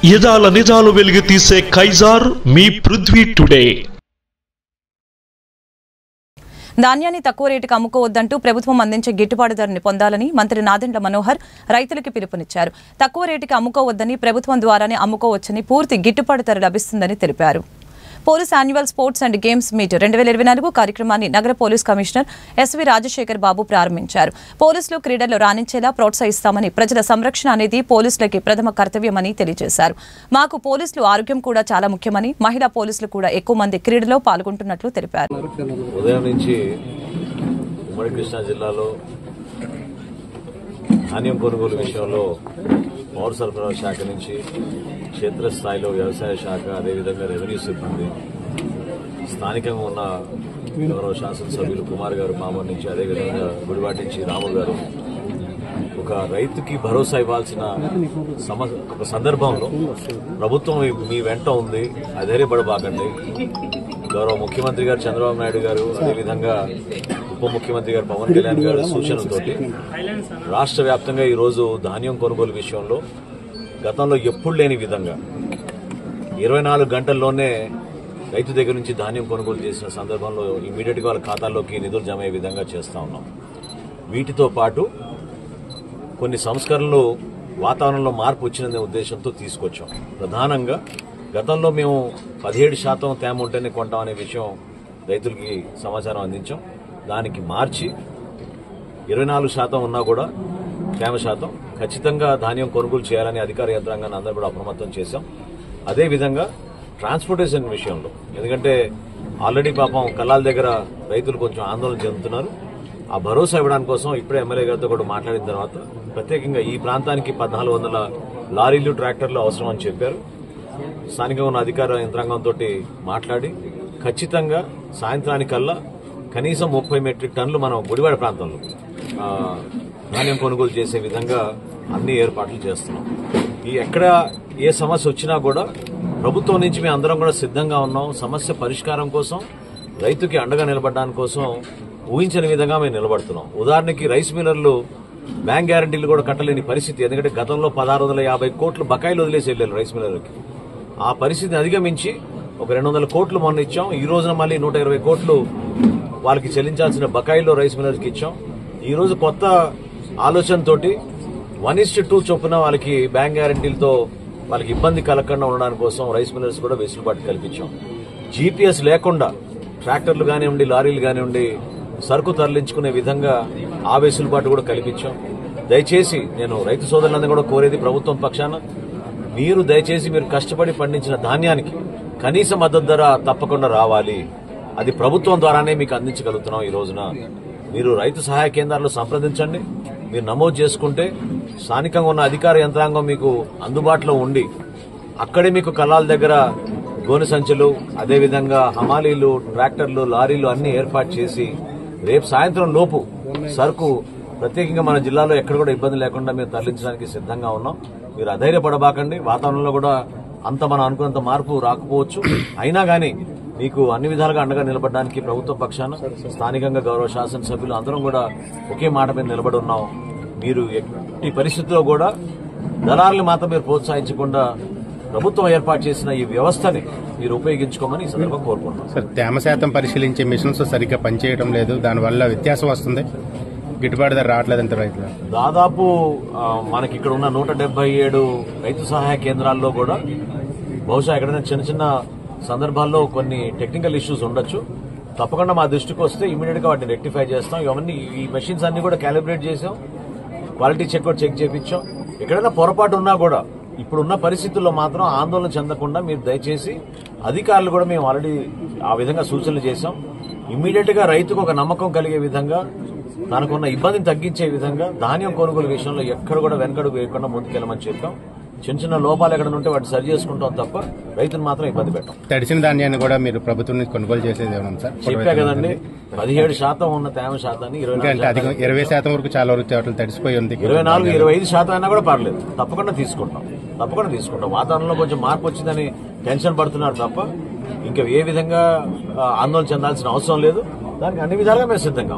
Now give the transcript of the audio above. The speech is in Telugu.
యదాల నిజాలు వెలుగు తీసే కైజార్ మీ పృథ్వీ టుడే. ధాన్యాన్ని తక్కువ రేటుకు అమ్ముకోవద్దంటూ ప్రభుత్వం అందించే గిట్టుబాటు ధరని పొందాలని మంత్రి నాదెండ్ల మనోహర్ రైతులకు పిలుపునిచ్చారు. తక్కువ రేటుకి అమ్ముకోవద్దని, ప్రభుత్వం ద్వారానే అమ్ముకోవచ్చని, పూర్తి గిట్టుబాటు ధర లభిస్తుందని తెలిపారు. Police annual sports and games meet 2024 కార్యక్రమాన్ని నగర పోలీస్ కమిషనర్ ఎస్వి రాజశేఖర్ బాబు ప్రారంభించారు. పోలీసులు క్రీడల్లో రాణించేలా ప్రోత్సహిస్తామని, ప్రజల సంరక్షణ అనేది పోలీసులకి ప్రథమ కర్తవ్యమని తెలియజేశారు. మాకు పోలీసులు ఆరోగ్యం కూడా చాలా ముఖ్యమని, మహిళా పోలీసులు కూడా ఎక్కువ మంది క్రీడలో పాల్గొంటున్నట్లు తెలిపారు. ఉదయం నుంచి ఉమ్మడి కృష్ణా జిల్లాలో ధాన్యం కొనుగోలు విషయంలో పౌర సరఫరాల శాఖ నుంచి క్షేత్రస్థాయిలో వ్యవసాయ శాఖ, అదేవిధంగా రెవెన్యూ సిబ్బంది, స్థానికంగా ఉన్న గౌరవ శాసనసభ్యులు కుమార్ గారు మామూలు నుంచి, అదేవిధంగా గుడివాటి నుంచి రాము గారు ఒక రైతుకి భరోసా ఇవ్వాల్సిన ఒక సందర్భంలో ప్రభుత్వం మీ వెంట ఉంది, అధైర్యపడబాకండి. గౌరవ ముఖ్యమంత్రి గారు చంద్రబాబు నాయుడు గారు, అదేవిధంగా ఉప ముఖ్యమంత్రి గారు పవన్ కళ్యాణ్ గారి సూచనలతోటి రాష్ట్ర వ్యాప్తంగా ఈరోజు ధాన్యం కొనుగోలు విషయంలో గతంలో ఎప్పుడు లేని విధంగా 24 గంటల్లోనే రైతు దగ్గర నుంచి ధాన్యం కొనుగోలు చేసిన సందర్భంలో ఇమీడియట్ గా వాళ్ళ ఖాతాల్లోకి నిధులు జమ అయ్యే విధంగా చేస్తా ఉన్నాం. వీటితో పాటు కొన్ని సంస్కరణలు వాతావరణంలో మార్పు వచ్చిన ఉద్దేశంతో తీసుకొచ్చాం. ప్రధానంగా గతంలో మేము 17% తేమ ఉంటేనే కొంటాం అనే విషయం రైతులకి సమాచారం అందించాం. దానికి మార్చి 24% ఉన్నా కూడా తేమ శాతం ఖచ్చితంగా ధాన్యం కొనుగోలు చేయాలని అధికార యంత్రాంగాన్ని అందరూ కూడా అప్రమత్తం చేశాం. అదేవిధంగా ట్రాన్స్పోర్టేషన్ విషయంలో, ఎందుకంటే ఆల్రెడీ పాపం కల్లాల దగ్గర రైతులు కొంచెం ఆందోళన చెందుతున్నారు. ఆ భరోసా ఇవ్వడానికి కోసం ఇప్పుడే ఎమ్మెల్యే గారితో కూడా మాట్లాడిన తర్వాత ప్రత్యేకంగా ఈ ప్రాంతానికి 1400 లారీలు, ట్రాక్టర్లు అవసరం అని చెప్పారు. స్థానికంగా ఉన్న అధికార యంత్రాంగంతో మాట్లాడి ఖచ్చితంగా సాయంత్రానికల్లా కనీసం 30 మెట్రిక్ టన్నులు మనం గుడివాడ ప్రాంతంలో ధాన్యం కొనుగోలు చేసే విధంగా అన్ని ఏర్పాట్లు చేస్తున్నాం. ఎక్కడ ఏ సమస్య వచ్చినా కూడా ప్రభుత్వం నుంచి మేము అందరం కూడా సిద్ధంగా ఉన్నాం. సమస్య పరిష్కారం కోసం, రైతుకి అండగా నిలబడడానికి కోసం ఊహించని విధంగా మేము నిలబడుతున్నాం. ఉదాహరణకి రైస్ మిల్లర్లు బ్యాంక్ గ్యారంటీలు కూడా కట్టలేని పరిస్థితి. ఎందుకంటే గతంలో 1650 కోట్లు బకాయిలు వదిలేసి వెళ్లారు రైస్ మిల్లర్లకి. ఆ పరిస్థితిని అధిగమించి ఒక 200 కోట్లు మొన్న ఇచ్చాం. ఈ రోజున మళ్ళీ 120 కోట్లు వాళ్ళకి చెల్లించాల్సిన బకాయిలో రైస్ మిల్లర్స్కి ఇచ్చాం. ఈ రోజు కొత్త ఆలోచనతోటి 1:2 చొప్పున వాళ్ళకి బ్యాంక్ గ్యారంటీలతో వాళ్ళకి ఇబ్బంది కలగకుండా ఉండడానికి కోసం రైస్ మిల్లర్స్ కూడా వెసులుబాటు కల్పించాం. జీపీఎస్ లేకుండా ట్రాక్టర్లు కానివ్వండి, లారీలు కానివ్వండి సరుకు తరలించుకునే విధంగా ఆ వెసులుబాటు కూడా కల్పించాం. దయచేసి నేను రైతు సోదరులందరూ కూడా కోరేది ప్రభుత్వం పక్షాన, దయచేసి మీరు కష్టపడి పండించిన ధాన్యానికి కనీస మద్దతు ధర తప్పకుండా రావాలి. అది ప్రభుత్వం ద్వారానే మీకు అందించగలుగుతున్నాం. ఈ రోజున మీరు రైతు సహాయ కేంద్రాల్లో సంప్రదించండి. మీరు నమోదు చేసుకుంటే స్థానికంగా ఉన్న అధికార యంత్రాంగం మీకు అందుబాటులో ఉండి అక్కడే మీకు కల్లాల దగ్గర గోనె సంచులు, అదేవిధంగా హమాలీలు, ట్రాక్టర్లు, లారీలు అన్ని ఏర్పాటు చేసి రేపు సాయంత్రం లోపు సరుకు ప్రత్యేకంగా మన జిల్లాలో ఎక్కడ కూడా ఇబ్బంది లేకుండా మేము తరలించడానికి సిద్ధంగా ఉన్నాం. మీరు అధైర్యపడబాకండి. వాతావరణంలో కూడా అంత మనం అనుకున్నంత మార్పు రాకపోవచ్చు. అయినా గానీ మీకు అన్ని విధాలుగా అండగా నిలబడడానికి ప్రభుత్వ పక్షాన స్థానికంగా గౌరవ శాసనసభ్యులు అందరం కూడా ఒకే మాట మీద నిలబడి ఉన్నాం. మీరు ఈ పరిస్థితుల్లో కూడా దళారులు మాత్రం మీరు ప్రోత్సహించకుండా ప్రభుత్వం ఏర్పాటు చేసిన ఈ వ్యవస్థని మీరు ఉపయోగించుకోమని ఈ సందర్భంగా కోరుకుంటున్నాం. సార్, తేమ శాతం పరిశీలించే మిషన్స్ సరిగ్గా పనిచేయడం లేదు, దానివల్ల వ్యత్యాసం వస్తుంది, గిట్టుబాటు ధర రావట్లేదంటే రైతులు. దాదాపు మనకి ఇక్కడ ఉన్న 177 రైతు సహాయ కేంద్రాల్లో కూడా బహుశా ఎక్కడైనా చిన్న చిన్న సందర్భాల్లో కొన్ని టెక్నికల్ ఇష్యూస్ ఉండొచ్చు. తప్పకుండా మా దృష్టికి వస్తే ఇమీడియట్ గా వాటిని రెక్టిఫై చేస్తాం. ఇవన్నీ ఈ మెషిన్స్ అన్ని కూడా క్యాలిబ్రేట్ చేసాం, క్వాలిటీ చెక్ చేయించాం. ఎక్కడైనా పొరపాటు ఉన్నా కూడా ఇప్పుడున్న పరిస్థితుల్లో మాత్రం ఆందోళన చెందకుండా మీరు దయచేసి, అధికారులు కూడా మేము ఆల్రెడీ ఆ విధంగా సూచనలు చేశాం. ఇమీడియట్ గా రైతుకు ఒక నమ్మకం కలిగే విధంగా, తనకున్న ఇబ్బందిని తగ్గించే విధంగా ధాన్యం కొనుగోలు విషయంలో ఎక్కడ కూడా వెనకడుగు వేయకుండా ముందుకెళ్లమని చెప్పాం. చిన్న చిన్న లోపాలు ఎక్కడ ఉంటే వాటిని సరి చేసుకుంటాం తప్ప రైతును మాత్రం ఇబ్బంది పెట్టాం. తడిసిన ధాన్యాన్ని కూడా మీరు ప్రభుత్వం నుంచి కొనుగోలు చేసేది ఏమన్నా సార్? చెప్పా కదండి, 17% ఉన్న తేమ శాతాన్ని 20% వరకు చాలా వరకు చోట్ల తడిసిపోయి ఉంది. 24-25% అయినా కూడా పర్లేదు, తప్పకుండా తీసుకుంటాం. వాతావరణంలో కొంచెం మార్పు వచ్చిందని టెన్షన్ పడుతున్నారు తప్ప ఇంకా ఏ విధంగా ఆందోళన చెందాల్సిన అవసరం లేదు. దానికి అన్ని విధాలుగా మేము సిద్ధంగా